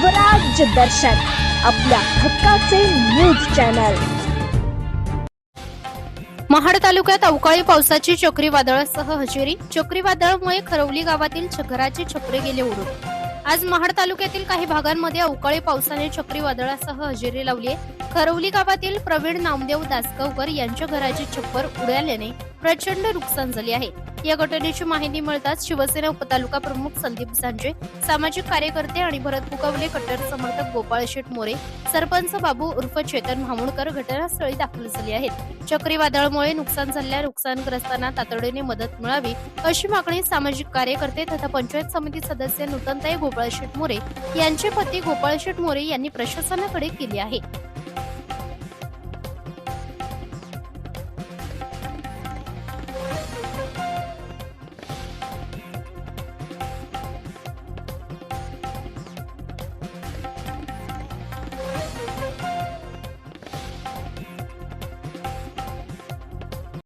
स्वराज्य दर्शन आपल्या हक्काचे न्यूज चॅनल। महाड तालुक्यात अवकाळी पावसाची चक्रीवादळासह हजेरी। चक्रीवादळामुळे खरवली गावातील घराचे छपरे गेले उडून। आज महाड तालुक्यातील काही भागांमध्ये अवकाळी पावसाने चक्रीवादळासह हजेरी लावली आहे। खरवली गावातील प्रवीण नामदेव दासगावकर यांच्या घराचे छप्पर उडाल्याने प्रचंड नुकसान झाले आहे। या घटनेची माहिती मिळताच शिवसेना उपतालुका प्रमुख संदीप सांजे, सामाजिक कार्यकर्ते आणि भरत बुकवले, कट्टर समर्थक गोपाळ शेठ मोरे, सरपंच बाबू उर्फ चेतन भामुणकर घटनास्थळी दाखल झाले आहेत। चक्रीवादळामुळे नुकसान झालेल्या नुकसानग्रस्तांना तातडीने मदत मिळावी अशी मागणी सामाजिक कार्यकर्ते तथा पंचायत समिती सदस्य नूतनताई गोपाळ शेठ मोरे यांचे पती गोपाळ शेठ मोरे यांनी प्रशासनाकडे केली आहे।